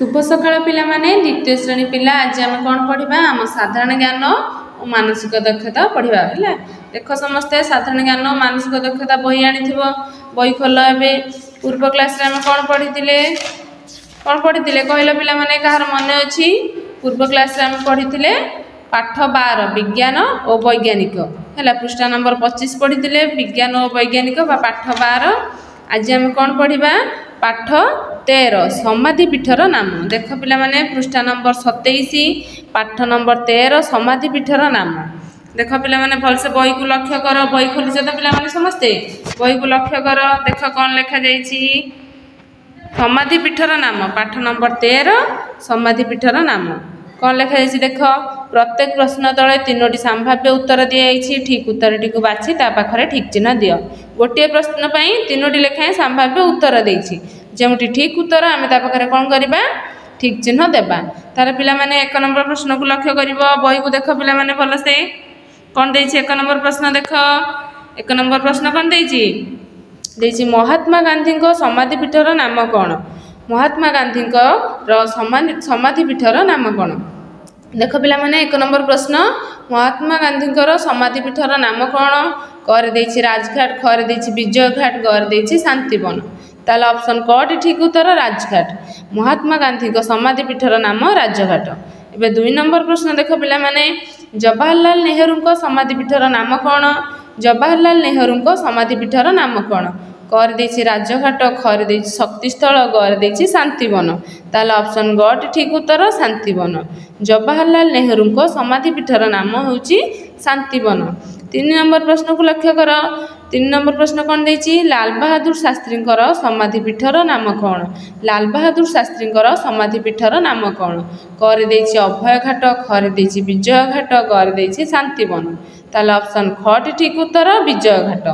शुभ सकाळ पिला माने द्वितीय श्रेणी पिला आज आम कौन पढ़ा आम साधारण ज्ञान और मानसिक दक्षता पढ़ा है। देख समस्ते साधारण ज्ञान और मानसिक दक्षता बही आनी बही खोल ए पूर्व क्लास आम कौन पढ़ी कहल पिला माने कहार मन अच्छी पूर्व क्लास आम पढ़ी पाठ 12 विज्ञान और वैज्ञानिक है पृष्ठा नंबर 25 पढ़ी विज्ञान और वैज्ञानिक पाठ 12। आज आम कौन पढ़ा पाठ 13 समाधिपीठर नाम। देख पिला माने पृष्ठा नंबर 27 पाठ नंबर 13 समाधिपीठर नाम। देख पिला माने भलसे बही को लक्ष्य कर बही खोलीच तो पिला माने समस्ते बही को लक्ष्य कर देख कौन लिखा जाइछि समाधिपीठर नाम पाठ नंबर 13 समाधिपीठर नाम कौन लिखा जाइछि देख प्रत्येक प्रश्न तले 3टी संभाव्य उत्तर दिखाई ठीक उत्तरटी को बाछि ता पाखरे ठीक चिन्ह दियो। गोटे प्रश्न पई 3टी लेखाएं संभाव्य उत्तर देछि जेमटी ठीक उत्तर आम ता पाखरे कौन करबा ठीक चिन्ह देबा। तार पिला माने 1 नंबर प्रश्न को लक्ष्य करिवो बही को देख पिला माने भलसे कौन देछि 1 नंबर प्रश्न देख 1 नंबर प्रश्न कौन देछि महात्मा गांधी को समाधिपीठर नाम कौन। महात्मा गांधी समाधिपीठर नाम कौन देख पिला माने 1 नंबर प्रश्न महात्मा गांधी समाधिपीठर नाम कौन कर देछि राजघाट खर देछि विजय घाट गर देछि शांतिवन ताले ऑप्शन कट ठीक उत्तर राजघाट। महात्मा गांधी समाधिपीठर नाम राजघाट। एबे 2 नंबर प्रश्न देख पिला माने जवाहरलाल नेहरू समाधिपीठर नाम कौन। जवाहरलाल नेहरू समाधिपीठर नाम कौन कर देछि राजघाट खर देछि शक्तिस्थल गर देछि शांतिवन ताले ऑप्शन गट ठीक उत्तर शांतिवन। जवाहरलाल नेहरू समाधिपीठर नाम होछि शांतिवन। 3 नंबर प्रश्न को लक्ष्य कर 3 नंबर प्रश्न कौन देछि लाल बहादुर शास्त्री समाधिपीठर नाम कौन। लाल बहादुर शास्त्री समाधिपीठर नाम कौन कर देछि अभय घाट खर देछि विजय घाट गर देछि शांतिवन ताले ऑप्शन खट ठीक उत्तर विजय घाट।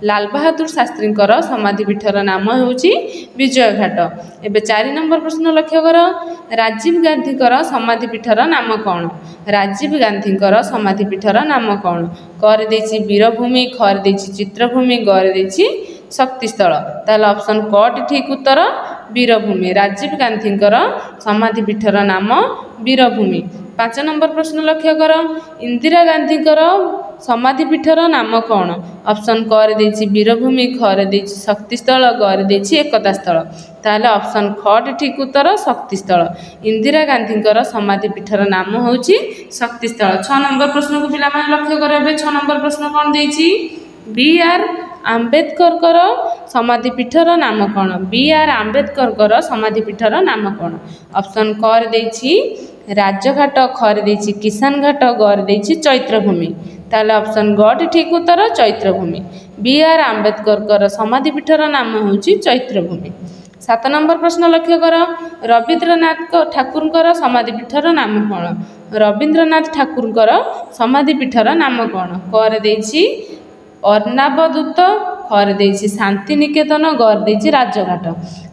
लाल बहादुर शास्त्री समाधिपीठर नाम होछि विजय घाट। एबे 4 नंबर प्रश्न लक्ष्य कर राजीव गांधी समाधिपीठर नाम कौन। राजीव गांधी समाधिपीठर नाम कौन कर देछि वीरभूमि खर देछि चित्रभूमि गर देछि शक्तिस्थल ताले ऑप्शन कट ठीक उत्तर वीरभूमि। राजीव गांधी समाधिपीठर नाम वीरभूमि। 5 नंबर प्रश्न लक्ष्य कर इंदिरा गांधी समाधिपीठर नाम कौन। ऑप्शन कर देछि वीरभूमि खर देछि शक्तिस्थल गर देछि एकता स्थल ताले ऑप्शन खट ठीक उत्तर शक्तिस्थल। इंदिरा गांधी समाधिपीठर नाम होछि शक्तिस्थल। 6 नंबर प्रश्न को पिला माने लक्ष्य करबे 6 नंबर प्रश्न कौन देछि बी.आर. आंबेडकर समाधिपीठर नाम कौन। बी.आर. आंबेडकर समाधिपीठर नाम कौन ऑप्शन कर देछि राजघाट खर देछि किसान घाट गर देछि चैत्रभूमि ताले ऑप्शन गट ठीक उत्तर चैत्रभूमि। बी.आर. आंबेडकर समाधिपीठर नाम होछि चैत्रभूमि। 7 नंबर प्रश्न लक्ष्य कर रवींद्रनाथ ठाकुर समाधिपीठर नाम कौन। रवींद्रनाथ ठाकुर समाधिपीठर नाम कौन कर देछि अर्नाबदूत खर देछि शांति निकेतन गर देछि राजघाट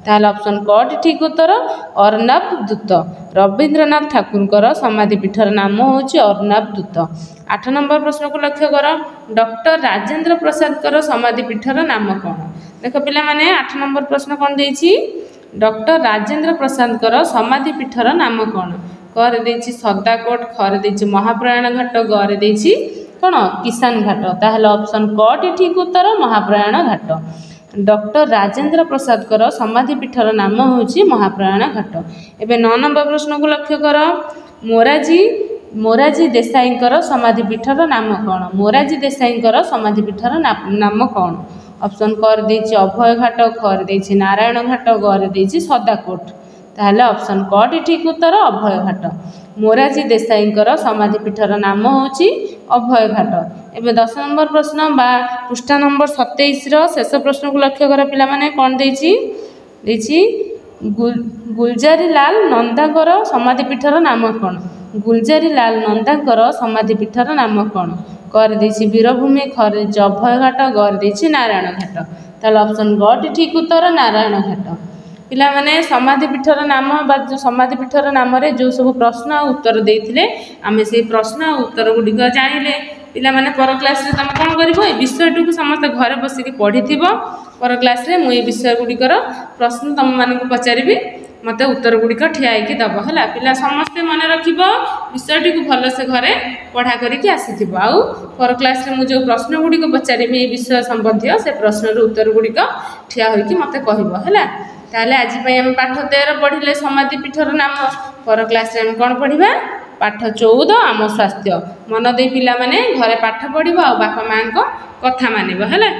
ताले ऑप्शन कट ठीक उत्तर अर्नाबदूत। रवींद्रनाथ ठाकुर समाधिपीठर नाम होछि अर्नाबदूत। 8 नंबर प्रश्न को लक्ष्य कर डॉक्टर राजेंद्र प्रसाद समाधिपीठर नाम कौन। देख पिला माने 8 नंबर प्रश्न कौन देछि डॉक्टर राजेंद्र प्रसाद समाधिपीठर नाम कौन कर देछि सदाकोट खर देछि महाप्रयाण घाट गर देछि कौन किसान घाट ताहले ऑप्शन कट ठीक उत्तर महाप्रयाण घाट। डॉक्टर राजेंद्र प्रसाद समाधिपीठर नाम होछि महाप्रयाण घाट। एबे 9 नंबर प्रश्न को लक्ष्य कर मोराजी देसाई समाधिपीठर नाम कौन। मोराजी देसाई समाधिपीठर नाम कौन ऑप्शन कर देछि अभय घाट खर देछि नारायण घाट गर देछि सदाकोट ताहले ऑप्शन कट ठीक उत्तर अभय घाट। मोराजी देसाई समाधिपीठर नाम होछि अभय घाट। एबे 10 नंबर प्रश्न बा पृष्ठा नंबर 27 शेष प्रश्न को लक्ष्य कर पिला माने कौन देछि गुलजारीलाल नंदाकर समाधिपीठर नाम कौन। गुलजारीलाल नंदाकर समाधिपीठर नाम कौन कर देछि वीरभूमि खर देछि अभय घाट गर देछि नारायण घाट ताले ऑप्शन गट ठीक उत्तर नारायण घाट। पिला माने समाधिपीठर नाम बा समाधिपीठर नाम रे जो सब प्रश्न उत्तर देथिले आमे से प्रश्न उत्तर गुडी जानिले पिला माने पर क्लास रे तुम कोन करिवो ए विषयटू को समस्त घरे बसिक पढ़िथिबो पर क्लास रे मु ए विषय गुडी प्रश्न तुम माने को पचारिबी मते उत्तर गुड़िक ठिया होइकी दब है पिला समस्ते मन रखिब विषयटी को भलसे घरे पढ़ा करिकी आसीथिब आउ पर क्लास रे मु जो प्रश्न गुड़िक पचारिबी विषय संबंधी से प्रश्न उत्तर गुड़िक ठिया होइकी मते कहब है ताले आज आम पाठ 13 पढ़िले समाधिपीठर नाम पर क्लास रे कौन पढ़ा पाठ 14 आम स्वास्थ्य मन दे पिला माने घरे पाठ पढ़िब आ बापा माँ को कथा मानिब है।